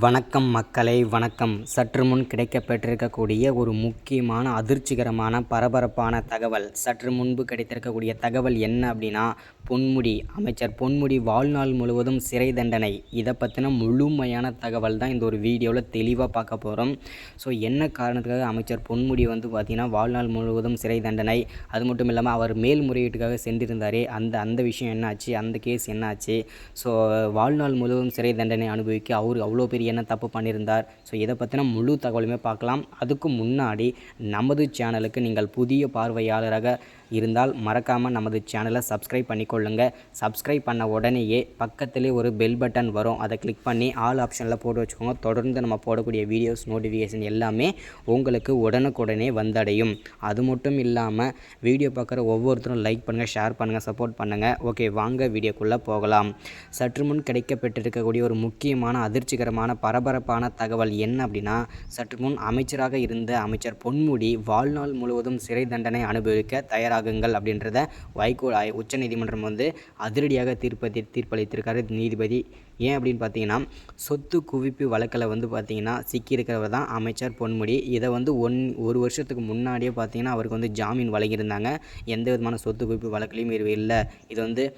வணக்கம் மக்களை வணக்கம். சற்று முன் கிடைக்கப்பெற்றிருக்கக்கூடிய ஒரு முக்கியமான அதிர்ச்சிகரமான பரபரப்பான தகவல். சற்று முன்பு கிடைத்திருக்கக்கூடிய தகவல் என்ன அப்படின்னா, அமைச்சர் பொன்முடி வாழ்நாள் முழுவதும் சிறை தண்டனை. இதை பற்றின முழுமையான தகவல் தான் இந்த ஒரு வீடியோவில் தெளிவாக பார்க்க போகிறோம். ஸோ என்ன காரணத்துக்காக அமைச்சர் பொன்முடி பார்த்திங்கன்னா வாழ்நாள் முழுவதும் சிறை தண்டனை, அது மட்டும் இல்லாமல் அவர் மேல்முறையீட்டுக்காக சென்றிருந்தாரே அந்த விஷயம் என்னாச்சு, அந்த கேஸ் என்னாச்சு, ஸோ வாழ்நாள் முழுவதும் சிறை தண்டனை அனுபவிக்க அவர் அவ்வளோ பெரிய என்ன தப்பு பண்ணியிருந்தார், ஸோ இதை பற்றின முழு தகவலுமே பார்க்கலாம். அதுக்கு முன்னாடி நமது சேனலுக்கு நீங்கள் புதிய பார்வையாளராக இருந்தால் மறக்காமல் நமது சேனலை சப்ஸ்கிரைப் பண்ணிக்கொள்ளுங்கள். சப்ஸ்கிரைப் பண்ண உடனேயே பக்கத்திலே ஒரு பெல் பட்டன் வரும், அதை கிளிக் பண்ணி ஆல் ஆப்ஷனில் போட்டு வச்சுக்கோங்க. தொடர்ந்து நம்ம போடக்கூடிய வீடியோஸ் நோட்டிஃபிகேஷன் எல்லாமே உங்களுக்கு உடனுக்குடனே வந்தடையும். அது மட்டும் இல்லாமல் வீடியோ பார்க்குற ஒவ்வொருத்தரும் லைக் பண்ணுங்கள், ஷேர் பண்ணுங்கள், சப்போர்ட் பண்ணுங்கள். ஓகே, வாங்க வீடியோக்குள்ளே போகலாம். சற்று முன் கிடைக்கப்பெற்றிருக்கக்கூடிய ஒரு முக்கியமான அதிர்ச்சிகரமான பரபரப்பான தகவல் என்ன அப்படின்னா, சற்று முன் அமைச்சராக இருந்த அமைச்சர் பொன்முடி வாழ்நாள் முழுவதும் சிறை தண்டனை அனுபவிக்க தயாராகுங்கள் அப்படின்றத உச்சநீதிமன்றம் அதிரடியாக தீர்ப்பளித்திருக்காரு நீதிபதி. ஏன் அப்படின்னு பார்த்தீங்கன்னா, சொத்து குவிப்பு வழக்கில் பார்த்திங்கன்னா சிக்கியிருக்கிறவர் தான் அமைச்சர் பொன்முடி. இதை ஒரு வருஷத்துக்கு முன்னாடியே பார்த்திங்கன்னா அவருக்கு ஜாமீன் வழங்கியிருந்தாங்க. எந்த விதமான சொத்து குவிப்பு வழக்கிலையும் இல்லை, இது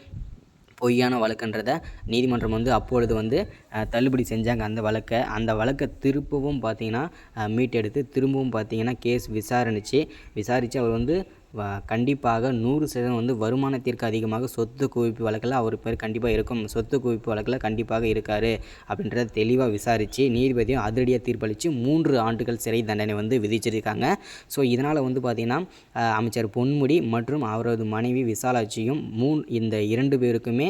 பொய்யான வழக்குன்றதை நீதிமன்றம் அப்பொழுது தள்ளுபடி செஞ்சாங்க. அந்த வழக்கை திருப்பவும் பார்த்திங்கன்னா மீட்டெடுத்து திரும்பவும் பார்த்திங்கன்னா கேஸ் விசாரித்து அவர் கண்டிப்பாக 100% வருமானத்திற்கு அதிகமாக சொத்து குவிப்பு வழக்கில் அவர் பேர் கண்டிப்பாக இருக்கும், சொத்து குவிப்பு வழக்கில் கண்டிப்பாக இருக்கார் அப்படின்றத தெளிவாக விசாரித்து நீதிபதியும் அதிரடியாக தீர்ப்பளித்து 3 ஆண்டுகள் சிறை தண்டனை விதிச்சிருக்காங்க. ஸோ இதனால் பார்த்திங்கன்னா அமைச்சர் பொன்முடி மற்றும் அவரது மனைவி விசாலாட்சியும் இந்த 2 பேருக்குமே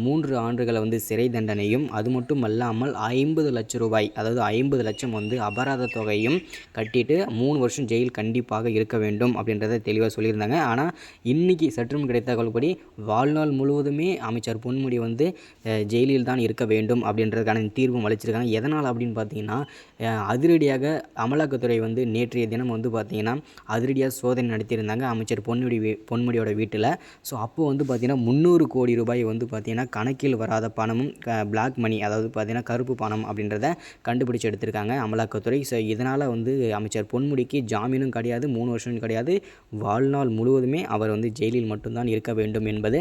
3 ஆண்டுகளை சிறை தண்டனையும், அது மட்டும் அல்லாமல் 50 லட்சம் ரூபாய், அதாவது 50 லட்சம் அபராத தொகையும் கட்டிட்டு 3 வருஷம் ஜெயில் கண்டிப்பாக இருக்க வேண்டும் அப்படின்றத தெளிவாக சொல்லியிருந்தாங்க. ஆனால் இன்றைக்கி சற்றும் கிடைத்த தகவல்படி வாழ்நாள் முழுவதுமே அமைச்சர் பொன்முடி ஜெயிலில் தான் இருக்க வேண்டும் அப்படின்றதுக்கான தீர்வும் அளிச்சிருக்காங்க. எதனால் அப்படின்னு பார்த்தீங்கன்னா, அதிரடியாக அமலாக்கத்துறை நேற்றைய தினம் பார்த்திங்கன்னா அதிரடியாக சோதனை நடத்தியிருந்தாங்க அமைச்சர் பொன்முடியோட வீட்டில். ஸோ அப்போது பார்த்திங்கன்னா 300 கோடி ரூபாய் பார்த்திங்கன்னா கணக்கில் வராத பணமும் பிளாக் மணி, அதாவது பார்த்திங்கன்னா கருப்பு பணம் அப்படின்றத கண்டுபிடிச்சு எடுத்திருக்காங்க அமலாக்கத்துறை. ஸோ இதனால் அமைச்சர் பொன்முடிக்கு ஜாமீனும் கிடையாது, 3 வருஷம் கிடையாது, வாழ்நாள் முழுவதுமே அவர் ஜெயிலில் மட்டும்தான் இருக்க வேண்டும் என்பது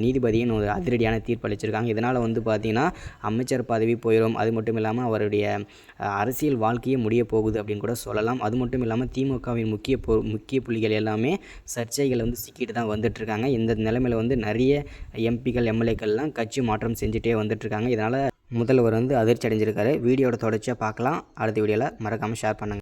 நீதிபதியின் ஒரு அதிரடியான தீர்ப்பு அளிச்சிருக்காங்க. இதனால் பார்த்திங்கன்னா அமைச்சர் பதவி போயிடும், அது மட்டும் இல்லாமல் அவருடைய அரசியல் வாழ்க்கையே முடிய போகுது அப்படின்னு கூட சொல்லலாம். அது மட்டும் இல்லாமல் திமுகவின் முக்கிய புள்ளிகள் எல்லாமே சர்ச்சைகள் சிக்கிட்டு தான் வந்துட்டுருக்காங்க. இந்த நிலைமையில் நிறைய எம்பிக்கள் எம்எல்ஏக்கள்லாம் கட்சி மாற்றம் செஞ்சுட்டே வந்துட்டுருக்காங்க. இதனால் முதல்வர் அதிர்ச்சி அடைஞ்சிருக்காரு. வீடியோட தொடர்ச்சியாக பார்க்கலாம். அடுத்த வீடியோவில் மறக்காமல் ஷேர் பண்ணுங்கள்.